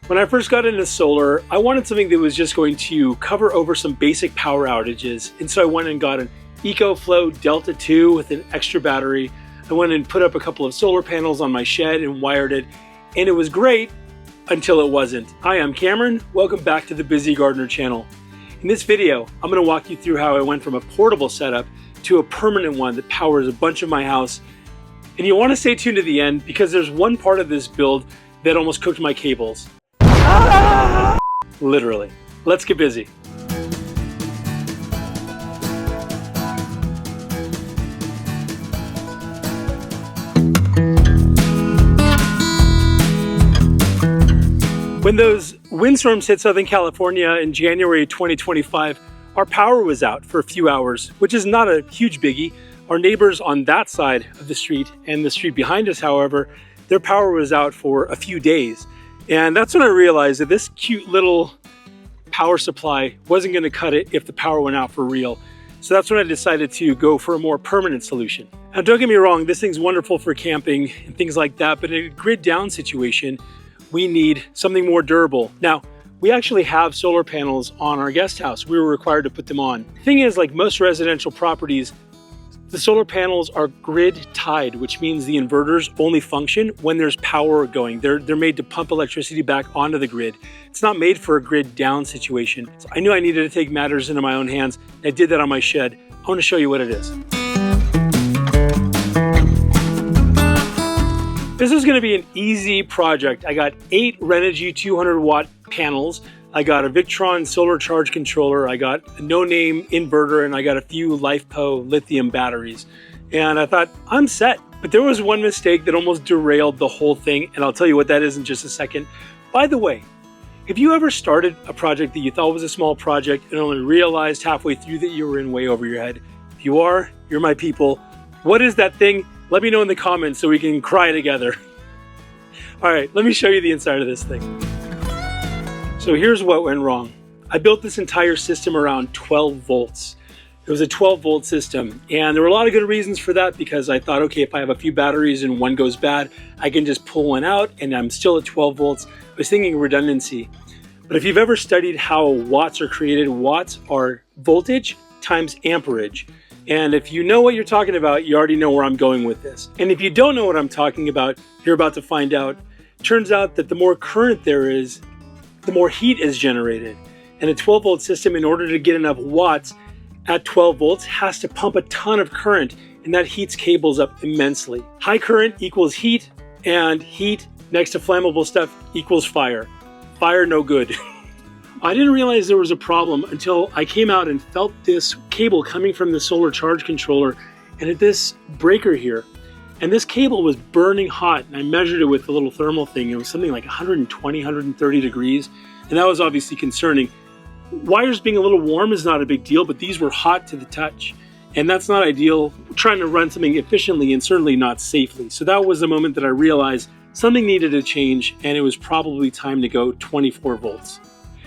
When I first got into solar, I wanted something that was just going to cover over some basic power outages. And so I went and got an EcoFlow Delta 2 with an extra battery. I went and put up a couple of solar panels on my shed and wired it. And it was great until it wasn't. Hi, I'm Cameron. Welcome back to the Busy Gardener channel. In this video, I'm going to walk you through how I went from a portable setup to a permanent one that powers a bunch of my house. And you'll want to stay tuned to the end because there's one part of this build that almost cooked my cables. Literally. Let's get busy. When those windstorms hit Southern California in January 2025, our power was out for a few hours, which is not a huge biggie. Our neighbors on that side of the street and the street behind us, however, their power was out for a few days. And that's when I realized that this cute little power supply wasn't going to cut it if the power went out for real. So that's when I decided to go for a more permanent solution. Now, don't get me wrong, this thing's wonderful for camping and things like that, but in a grid down situation, we need something more durable. Now, we actually have solar panels on our guest house. We were required to put them on. The thing is, like most residential properties, the solar panels are grid tied, which means the inverters only function when there's power going. They're made to pump electricity back onto the grid. It's not made for a grid down situation. So I knew I needed to take matters into my own hands. I did that on my shed. I want to show you what it is. This is going to be an easy project. I got 8 Renogy 200 watt panels. I got a Victron solar charge controller, I got a no-name inverter, and I got a few LifePo lithium batteries. And I thought, I'm set. But there was one mistake that almost derailed the whole thing, and I'll tell you what that is in just a second. By the way, have you ever started a project that you thought was a small project and only realized halfway through that you were in way over your head? If you are, you're my people. What is that thing? Let me know in the comments so we can cry together. All right, let me show you the inside of this thing. So here's what went wrong. I built this entire system around 12 volts. It was a 12 volt system, and there were a lot of good reasons for that because I thought, okay, if I have a few batteries and one goes bad, I can just pull one out and I'm still at 12 volts. I was thinking redundancy. But if you've ever studied how watts are created, watts are voltage times amperage. And if you know what you're talking about, you already know where I'm going with this. And if you don't know what I'm talking about, you're about to find out. Turns out that the more current there is, the more heat is generated. And a 12 volt system, in order to get enough watts at 12 volts, has to pump a ton of current, and that heats cables up immensely. High current equals heat, and heat next to flammable stuff equals fire. Fire no good. I didn't realize there was a problem until I came out and felt this cable coming from the solar charge controller and at this breaker here. And this cable was burning hot, and I measured it with a little thermal thing. It was something like 120, 130 degrees, and that was obviously concerning. Wires being a little warm is not a big deal, but these were hot to the touch, and that's not ideal. We're trying to run something efficiently and certainly not safely. So that was the moment that I realized something needed to change, and it was probably time to go 24 volts.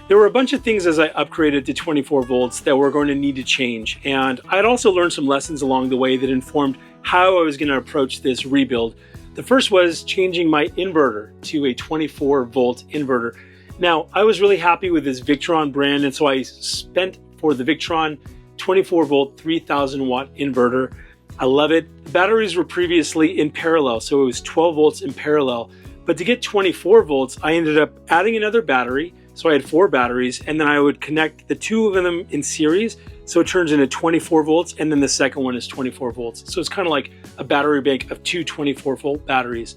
There were a bunch of things as I upgraded to 24 volts that were going to need to change, and I'd also learned some lessons along the way that informed how I was going to approach this rebuild. The first was changing my inverter to a 24 volt inverter. Now, I was really happy with this Victron brand, and so I spent for the Victron 24 volt 3000 watt inverter. I love it. The batteries were previously in parallel, so it was 12 volts in parallel. But to get 24 volts, I ended up adding another battery. So I had 4 batteries, and then I would connect the 2 of them in series. So it turns into 24 volts, and then the second one is 24 volts. So it's kind of like a battery bank of 2 24 volt batteries.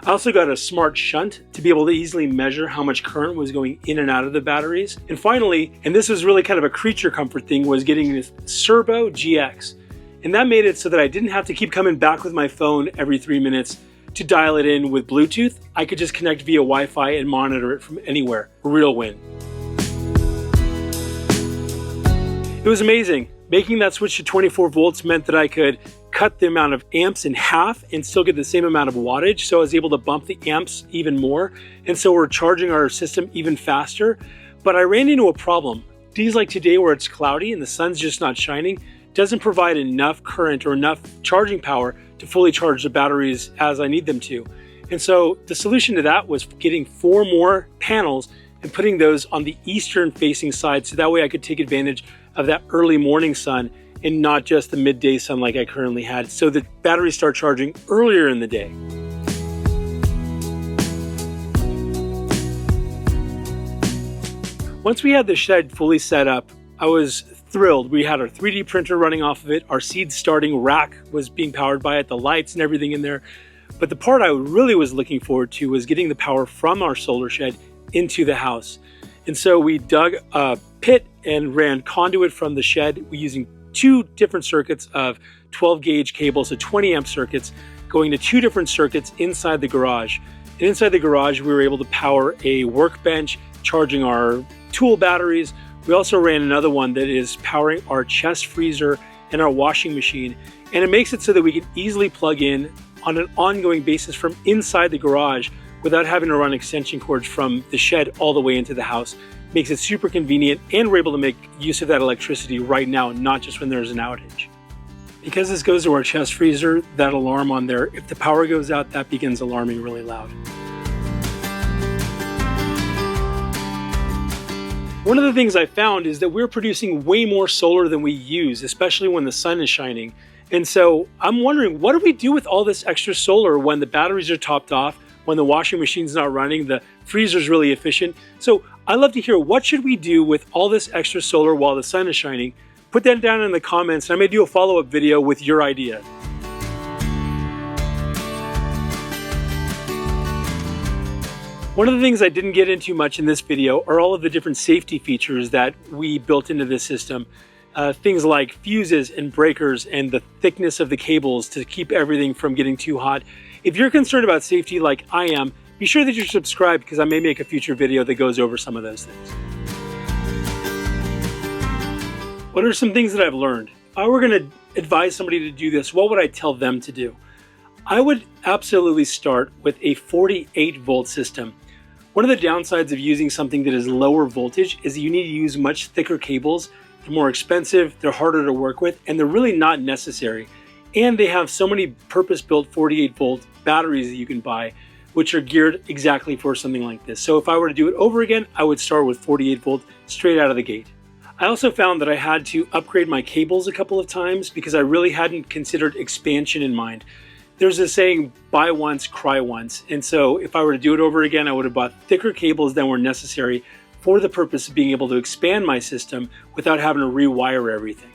I also got a smart shunt to be able to easily measure how much current was going in and out of the batteries. And finally, and this was really kind of a creature comfort thing, was getting this Servo GX. And that made it so that I didn't have to keep coming back with my phone every 3 minutes to dial it in with Bluetooth. I could just connect via Wi-Fi and monitor it from anywhere. Real win. It was amazing. Making that switch to 24 volts meant that I could cut the amount of amps in half and still get the same amount of wattage. So I was able to bump the amps even more. And so we're charging our system even faster. But I ran into a problem. Days like today where it's cloudy and the sun's just not shining doesn't provide enough current or enough charging power to fully charge the batteries as I need them to. And so the solution to that was getting 4 more panels and putting those on the eastern facing side, so that way I could take advantage of that early morning sun and not just the midday sun like I currently had, so the batteries start charging earlier in the day. Once we had the shed fully set up, I was thrilled. We had our 3D printer running off of it, our seed starting rack was being powered by it, the lights and everything in there. But the part I really was looking forward to was getting the power from our solar shed into the house. And so we dug a pit and ran conduit from the shed. We're using 2 different circuits of 12 gauge cables, so 20 amp circuits, going to 2 different circuits inside the garage. And inside the garage, we were able to power a workbench, charging our tool batteries. We also ran another one that is powering our chest freezer and our washing machine. And it makes it so that we can easily plug in on an ongoing basis from inside the garage without having to run extension cords from the shed all the way into the house. Makes it super convenient, and we're able to make use of that electricity right now, not just when there's an outage. Because this goes to our chest freezer, that alarm on there, if the power goes out, that begins alarming really loud. One of the things I found is that we're producing way more solar than we use, especially when the sun is shining. And so I'm wondering, what do we do with all this extra solar when the batteries are topped off, when the washing machine's not running, the freezer's really efficient? So I'd love to hear, what should we do with all this extra solar while the sun is shining? Put that down in the comments, and I may do a follow-up video with your idea. One of the things I didn't get into much in this video are all of the different safety features that we built into this system. Things like fuses and breakers and the thickness of the cables to keep everything from getting too hot. If you're concerned about safety like I am, be sure that you're subscribed, because I may make a future video that goes over some of those things. What are some things that I've learned? If I were going to advise somebody to do this, what would I tell them to do? I would absolutely start with a 48 volt system. One of the downsides of using something that is lower voltage is that you need to use much thicker cables. They're more expensive, they're harder to work with, and they're really not necessary. And they have so many purpose-built 48 volt batteries that you can buy, which are geared exactly for something like this. So if I were to do it over again, I would start with 48 volt straight out of the gate. I also found that I had to upgrade my cables a couple of times because I really hadn't considered expansion in mind. There's a saying, buy once, cry once. And so if I were to do it over again, I would have bought thicker cables than were necessary for the purpose of being able to expand my system without having to rewire everything.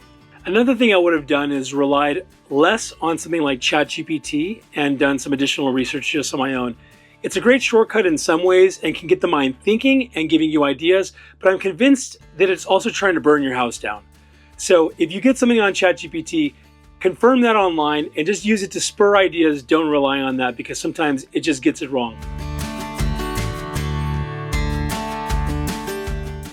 Another thing I would have done is relied less on something like ChatGPT and done some additional research just on my own. It's a great shortcut in some ways and can get the mind thinking and giving you ideas, but I'm convinced that it's also trying to burn your house down. So if you get something on ChatGPT, confirm that online and just use it to spur ideas. Don't rely on that, because sometimes it just gets it wrong.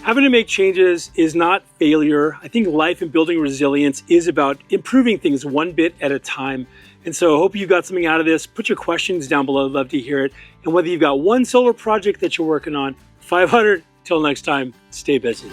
Having to make changes is not failure. I think life and building resilience is about improving things one bit at a time. And so I hope you got something out of this. Put your questions down below. I'd love to hear it. And whether you've got one solar project that you're working on, 500, till next time, stay busy.